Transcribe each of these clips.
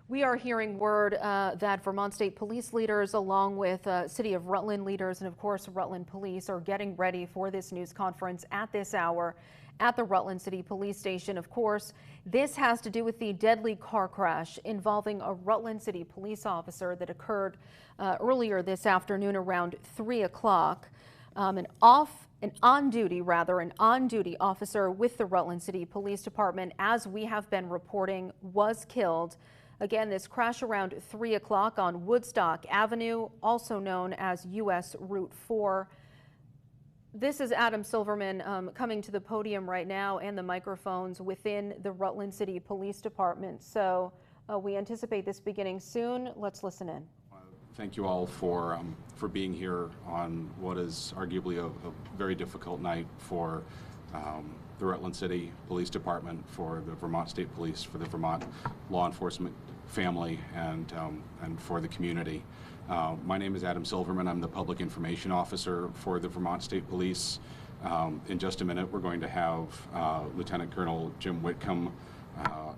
We are hearing word that Vermont State Police leaders, along with City of Rutland leaders and, of course, Rutland Police, are getting ready for this news conference at this hour at the Rutland City Police Station. Of course, this has to do with the deadly car crash involving a Rutland City police officer that occurred earlier this afternoon around 3 o'clock. An on-duty officer with the Rutland City Police Department, as we have been reporting, was killed. Again, this crash around 3 o'clock on Woodstock Avenue, also known as US Route 4. This is Adam Silverman coming to the podium right now and the microphones within the Rutland City Police Department. So we anticipate this beginning soon. Let's listen in. Thank you all for being here on what is arguably a very difficult night for the Rutland City Police Department, for the Vermont State Police, for the Vermont law enforcement family, and for the community. My name is Adam Silverman. I'm the Public Information Officer for the Vermont State Police. In just a minute, we're going to have Lieutenant Colonel Jim Whitcomb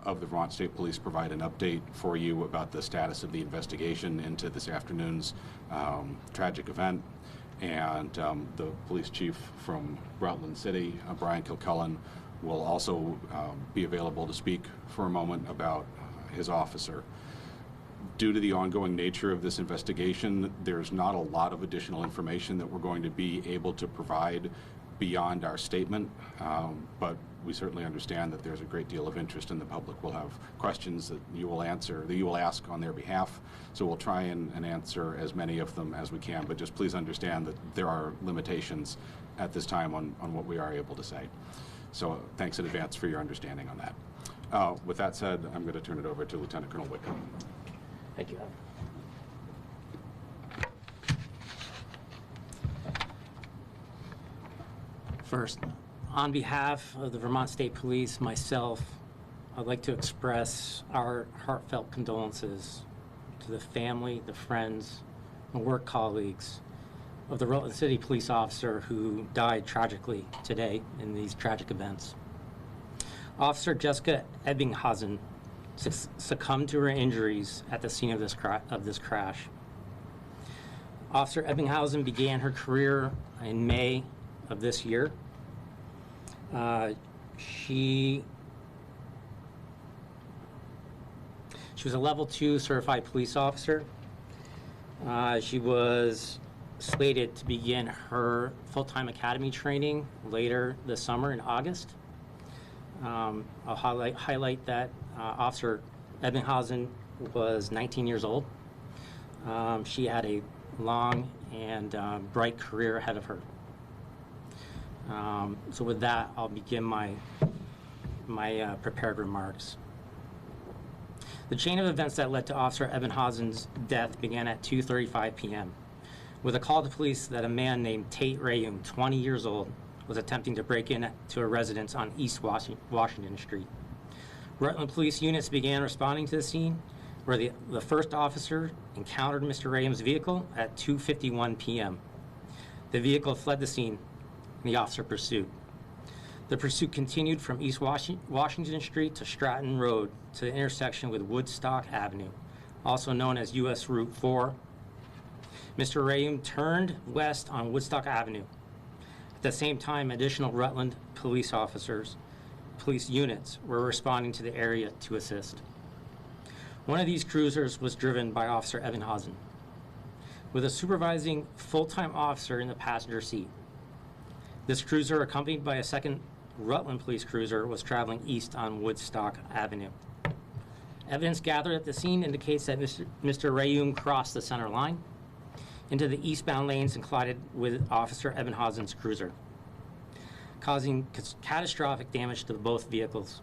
of the Vermont State Police provide an update for you about the status of the investigation into this afternoon's tragic event. And the police chief from Rutland City, Brian Kilcullen, will also be available to speak for a moment about his officer. Due to the ongoing nature of this investigation, there's not a lot of additional information that we're going to be able to provide beyond our statement, but we certainly understand that there's a great deal of interest, and the public will have questions that you will ask on their behalf. So we'll try and answer as many of them as we can, but just please understand that there are limitations at this time on what we are able to say. So thanks in advance for your understanding on that. With that said, I'm going to turn it over to Lieutenant Colonel Whitcomb. Thank you. First, on behalf of the Vermont State Police, myself, I'd like to express our heartfelt condolences to the family, the friends, and work colleagues of the Rutland City police officer who died tragically today in these tragic events. Officer Jessica Ebbinghausen succumbed to her injuries at the scene of this crash. Officer Ebbinghausen began her career in May of this year. She was a level 2 certified police officer. She was slated to begin her full-time academy training later this summer in August. I'll highlight that Officer Ebbinghausen was 19 years old. She had a long and bright career ahead of her. So with that, I'll begin my prepared remarks. The chain of events that led to Officer Ebbinghausen's death began at 2:35 p.m. with a call to police that a man named Tate Rayum, 20 years old, was attempting to break into a residence on East Washington Street. Rutland police units began responding to the scene, where the first officer encountered Mr. Rayum's vehicle at 2:51 p.m. The vehicle fled the scene, and the officer pursued. The pursuit continued from East Washington Street to Stratton Road to the intersection with Woodstock Avenue, also known as US Route 4. Mr. Rayum turned west on Woodstock Avenue. At the same time, additional Rutland police units were responding to the area to assist. One of these cruisers was driven by Officer Ebbinghausen, with a supervising full-time officer in the passenger seat. This cruiser, accompanied by a second Rutland police cruiser, was traveling east on Woodstock Avenue. Evidence gathered at the scene indicates that Mr. Rayum crossed the center line into the eastbound lanes and collided with Officer Ebbinghausen's cruiser, causing catastrophic damage to both vehicles.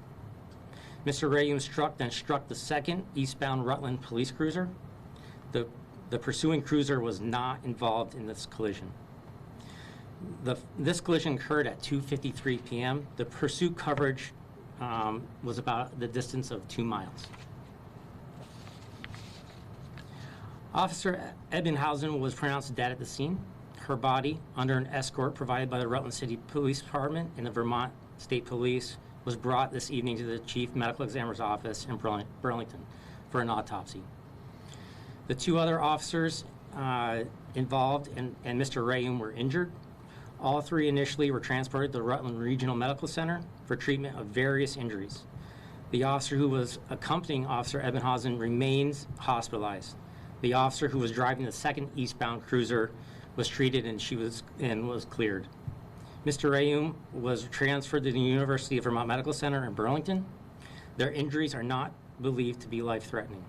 Mr. Rayum then struck the second eastbound Rutland police cruiser. The pursuing cruiser was not involved in this collision. This collision occurred at 2:53 p.m. The pursuit coverage was about the distance of 2 miles. Officer Ebbinghausen was pronounced dead at the scene. Her body, under an escort provided by the Rutland City Police Department and the Vermont State Police, was brought this evening to the Chief Medical Examiner's office in Burlington for an autopsy. The 2 other officers involved and Mr. Rayum were injured. All 3 initially were transported to the Rutland Regional Medical Center for treatment of various injuries. The officer who was accompanying Officer Ebenhausen remains hospitalized. The officer who was driving the 2nd eastbound cruiser was treated and was cleared. Mr. Rayum was transferred to the University of Vermont Medical Center in Burlington. Their injuries are not believed to be life-threatening.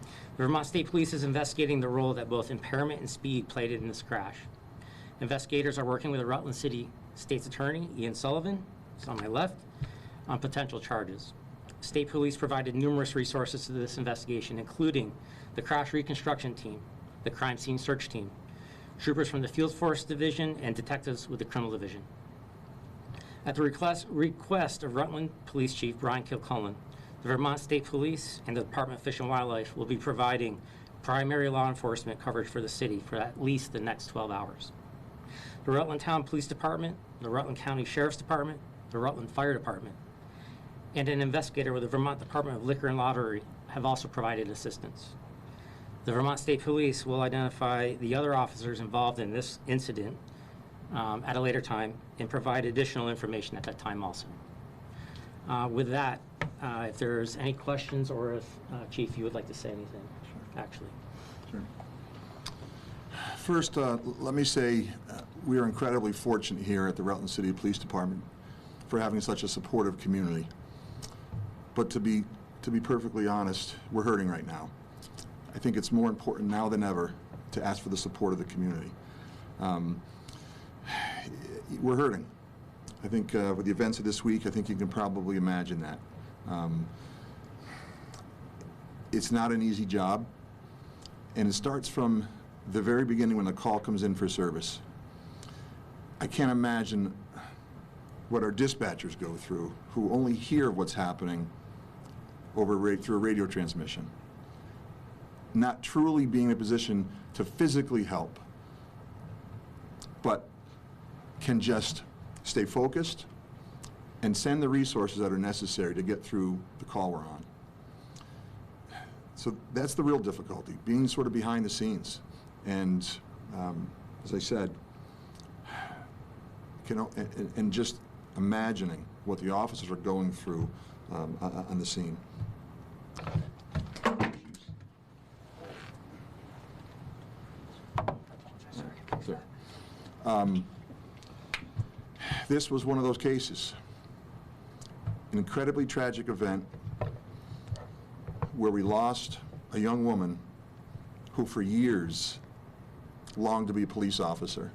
The Vermont State Police is investigating the role that both impairment and speed played in this crash. Investigators are working with the Rutland City State's Attorney, Ian Sullivan, who's on my left, on potential charges. State Police provided numerous resources to this investigation, including the Crash Reconstruction Team, the Crime Scene Search Team, troopers from the Field Force Division, and detectives with the Criminal Division. At the request of Rutland Police Chief Brian Kilcullen, the Vermont State Police and the Department of Fish and Wildlife will be providing primary law enforcement coverage for the city for at least the next 12 hours. The Rutland Town Police Department, the Rutland County Sheriff's Department, the Rutland Fire Department, and an investigator with the Vermont Department of Liquor and Lottery have also provided assistance. The Vermont State Police will identify the other officers involved in this incident at a later time and provide additional information at that time also. With that, if there's any questions or if, Chief, you would like to say anything, actually. Sure. First, let me say we are incredibly fortunate here at the Rutland City Police Department for having such a supportive community. But to be perfectly honest, we're hurting right now. I think it's more important now than ever to ask for the support of the community. We're hurting. I think with the events of this week, I think you can probably imagine that. It's not an easy job, and it starts from the very beginning when the call comes in for service. I can't imagine what our dispatchers go through, who only hear what's happening through a radio transmission, not truly being in a position to physically help, but can just stay focused and send the resources that are necessary to get through the call we're on. So that's the real difficulty, being sort of behind the scenes. And as I said, and just imagining what the officers are going through on the scene. Sir. This was one of those cases, an incredibly tragic event where we lost a young woman who for years longed to be a police officer.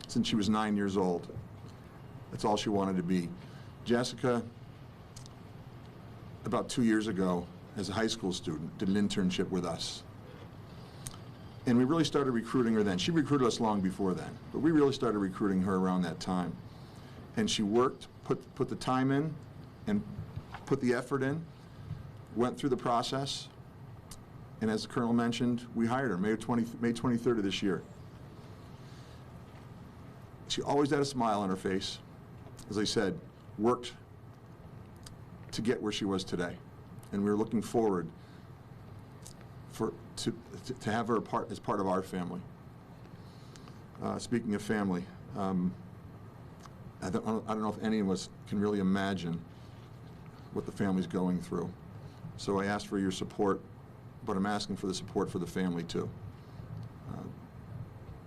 Since she was 9 years old, that's all she wanted to be. Jessica, about 2 years ago, as a high school student, did an internship with us. And we really started recruiting her then. She recruited us long before then, but we really started recruiting her around that time. And she worked, put the time in, and put the effort in, went through the process, and as the Colonel mentioned, we hired her May 23rd of this year. She always had a smile on her face. As I said, worked to get where she was today. And we were looking forward to have her as part of our family. Speaking of family, I don't know if any of us can really imagine what the family's going through. So I asked for your support, but I'm asking for the support for the family too.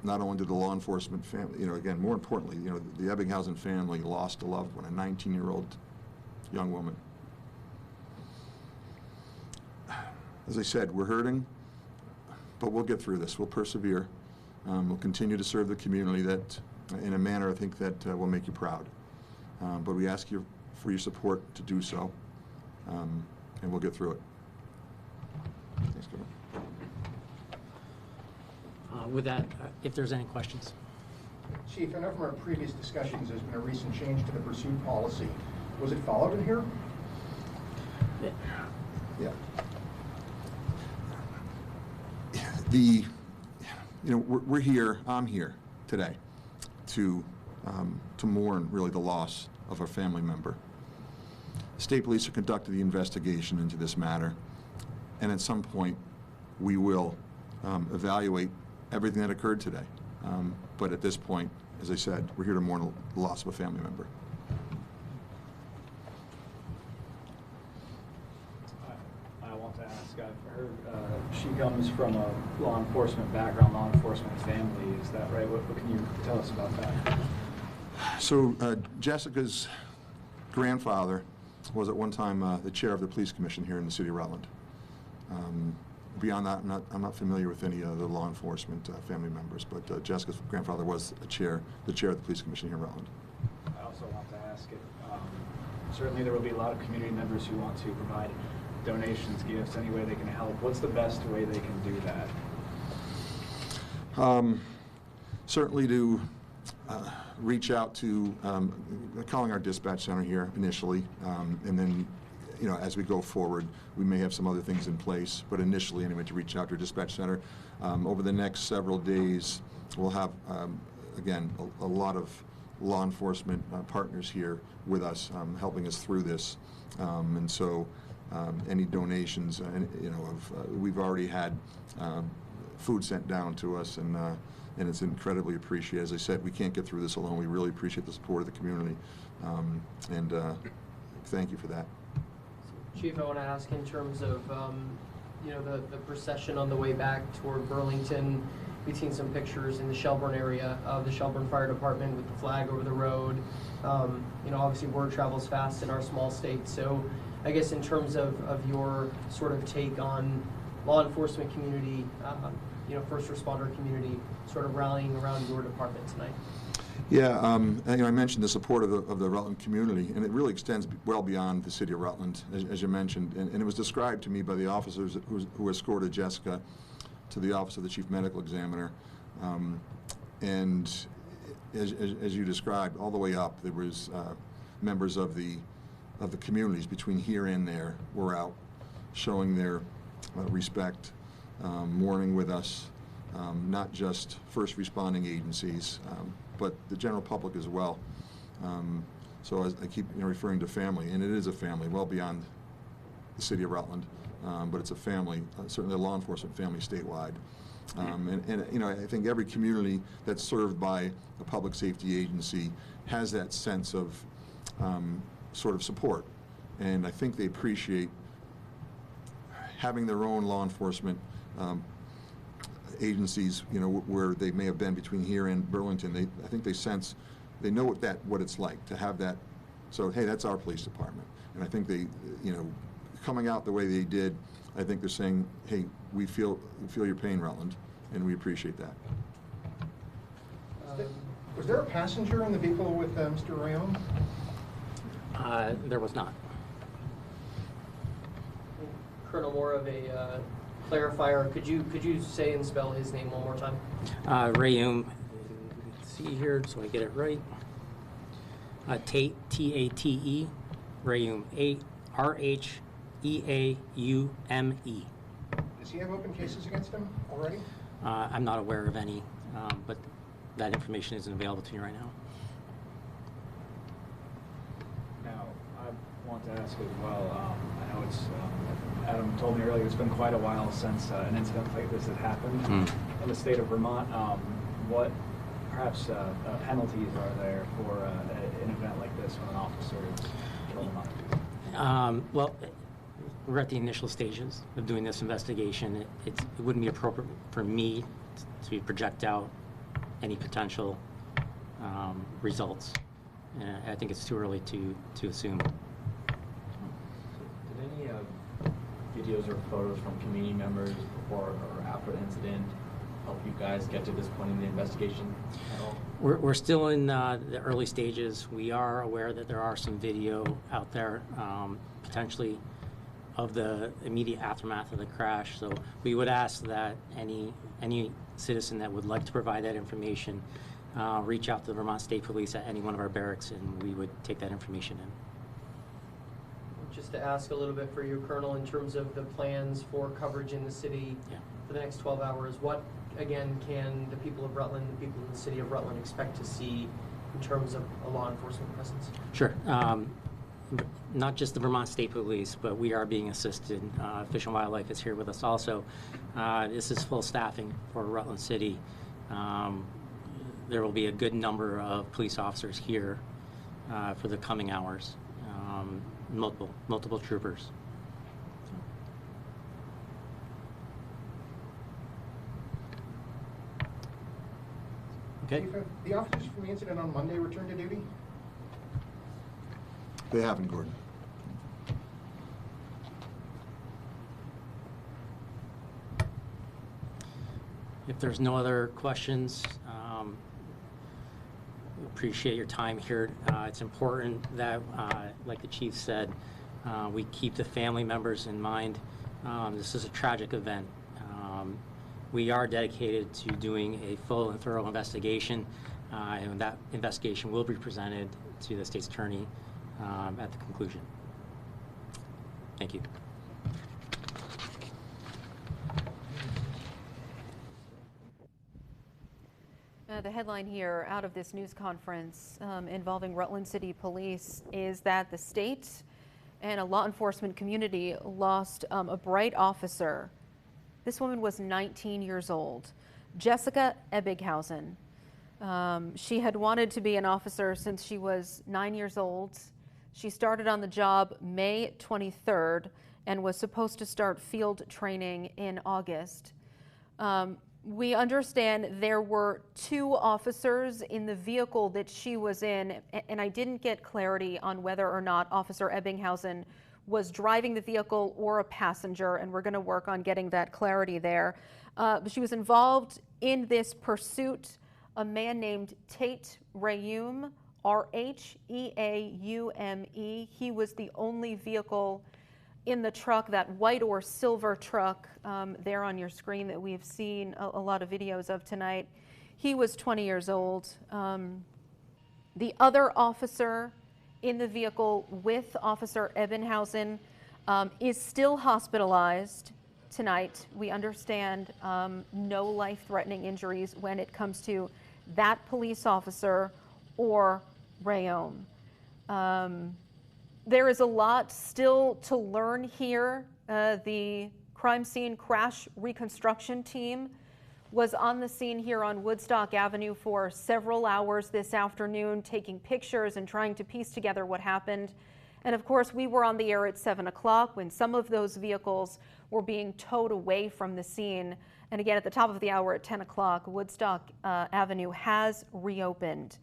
Not only did the law enforcement family, again, more importantly, the Ebbinghausen family lost a loved one, a 19-year-old young woman. As I said, we're hurting, but we'll get through this. We'll persevere. We'll continue to serve the community in a manner I think that will make you proud. But we ask you for your support to do so, and we'll get through it. Thanks, Kevin. With that, if there's any questions. Chief, I know from our previous discussions there's been a recent change to the pursuit policy. Was it followed in here? Yeah. We're here, I'm here today to mourn really the loss of a family member. State Police have conducted the investigation into this matter, and at some point, we will evaluate everything that occurred today. But at this point, as I said, we're here to mourn the loss of a family member. I want to ask, I've heard she comes from a law enforcement background, law enforcement family. Is that right? What can you tell us about that? So Jessica's grandfather was at one time the chair of the police commission here in the city of Rutland. Beyond that, I'm not familiar with any of the law enforcement family members, but Jessica's grandfather was the chair of the police commission here in Rutland. I also want to ask if certainly there will be a lot of community members who want to provide donations, gifts, any way they can help. What's the best way they can do that? Certainly to reach out to calling our dispatch center here initially, and then, you know, as we go forward, we may have some other things in place, but initially anyway, to reach out to our dispatch center. Over the next several days, we'll have, again, a lot of law enforcement partners here with us, helping us through this. And so any donations, you know, we've already had food sent down to us, and it's incredibly appreciated. As I said, we can't get through this alone. We really appreciate the support of the community, and thank you for that. Chief, I want to ask in terms of, you know, the procession on the way back toward Burlington. We've seen some pictures in the Shelburne area of the Shelburne Fire Department with the flag over the road. You know, obviously word travels fast in our small state. So I guess in terms of your sort of take on law enforcement community, you know, first responder community, sort of rallying around your department tonight. Yeah, you know, I mentioned the support of the Rutland community, and it really extends well beyond the city of Rutland, as you mentioned. And it was described to me by the officers who escorted Jessica to the office of the chief medical examiner. And as you described, all the way up, there was members of the communities between here and there were out showing their respect, mourning with us, not just first responding agencies, but the general public as well. So as I keep referring to family, and it is a family well beyond the city of Rutland, but it's a family, certainly a law enforcement family statewide. And you know, I think every community that's served by a public safety agency has that sense of sort of support, and I think they appreciate having their own law enforcement agencies, you know, where they may have been between here and Burlington. I think they sense, they know what it's like to have that. So hey, that's our police department, and I think they, you know, coming out the way they did, I think they're saying, hey, we feel your pain, Rutland, and we appreciate that. Was there a passenger in the vehicle with Mr. Rayone? There was not. Colonel, more of a clarifier. Could you say and spell his name one more time? Rayum, see here so I get it right. Tate, T-A-T-E, Rayum, R-H-E-A-U-M-E. Does he have open cases against him already? I'm not aware of any, but that information isn't available to me right now. Now, I want to ask as well, I know it's, Adam told me earlier, it's been quite a while since an incident like this had happened in the state of Vermont. What perhaps penalties are there for an event like this when an officer is killed on? Well, we're at the initial stages of doing this investigation. It wouldn't be appropriate for me to project out any potential results. I think it's too early to assume. Did any videos or photos from community members before or after the incident help you guys get to this point in the investigation at all? We're still in the early stages. We are aware that there are some video out there, potentially of the immediate aftermath of the crash. So we would ask that any citizen that would like to provide that information reach out to the Vermont State Police at any one of our barracks, and we would take that information in. Just to ask a little bit for you, Colonel, in terms of the plans for coverage in the city for the next 12 hours, what, again, can the people of Rutland, the people in the city of Rutland expect to see in terms of a law enforcement presence? Sure. not just the Vermont State Police, but we are being assisted. Fish and Wildlife is here with us also. This is full staffing for Rutland City. There will be a good number of police officers here for the coming hours, multiple troopers. Okay. Chief, have the officers from the incident on Monday returned to duty? They haven't, Gordon. If there's no other questions, appreciate your time here. It's important that, like the chief said, we keep the family members in mind. This is a tragic event. We are dedicated to doing a full and thorough investigation, and that investigation will be presented to the state's attorney at the conclusion. Thank you. The headline here out of this news conference involving Rutland City Police is that the state and a law enforcement community lost a bright officer. This woman was 19 years old, Jessica Ebbighausen. She had wanted to be an officer since she was 9 years old. She started on the job May 23rd and was supposed to start field training in August. We understand there were 2 officers in the vehicle that she was in, and I didn't get clarity on whether or not Officer Ebbighausen was driving the vehicle or a passenger, and we're going to work on getting that clarity there. But she was involved in this pursuit. A man named Tate Rayume, R-H-E-A-U-M-E. He was the only vehicle in the truck, that white or silver truck there on your screen that we've seen a lot of videos of tonight. He was 20 years old. The other officer in the vehicle with Officer Ebbighausen is still hospitalized tonight. We understand no life-threatening injuries when it comes to that police officer or Rayume. There is a lot still to learn here. The crime scene crash reconstruction team was on the scene here on Woodstock Avenue for several hours this afternoon, taking pictures and trying to piece together what happened. And of course, we were on the air at 7 o'clock when some of those vehicles were being towed away from the scene. And again, at the top of the hour at 10 o'clock, Woodstock Avenue has reopened.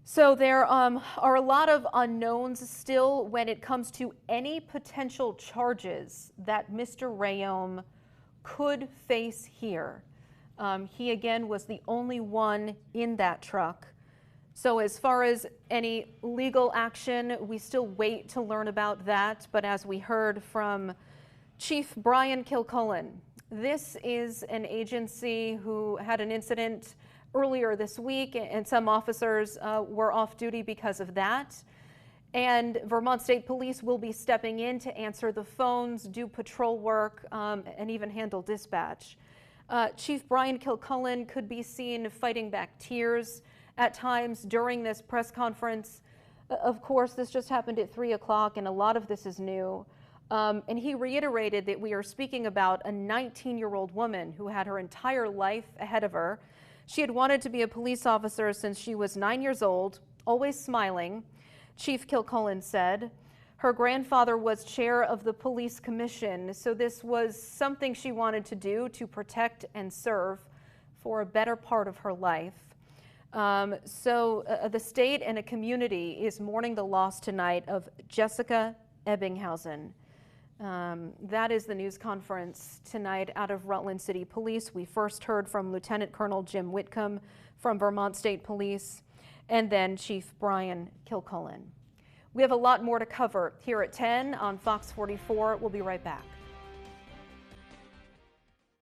So there are a lot of unknowns still when it comes to any potential charges that Mr. Rayume could face here. He again was the only one in that truck. So as far as any legal action, we still wait to learn about that. But as we heard from Chief Brian Kilcullen, this is an agency who had an incident earlier this week, and some officers were off duty because of that. And Vermont State Police will be stepping in to answer the phones, do patrol work, and even handle dispatch. Chief Brian Kilcullen could be seen fighting back tears at times during this press conference. Of course, this just happened at 3 o'clock, and a lot of this is new. And he reiterated that we are speaking about a 19-year-old woman who had her entire life ahead of her. She had wanted to be a police officer since she was 9 years old, always smiling. Chief Kilcullen said her grandfather was chair of the police commission, so this was something she wanted to do to protect and serve for a better part of her life. The state and a community is mourning the loss tonight of Jessica Ebbighausen. That is the news conference tonight out of Rutland City Police. We first heard from Lieutenant Colonel Jim Whitcomb from Vermont State Police, and then Chief Brian Kilcullen. We have a lot more to cover here at 10 on Fox 44. We'll be right back.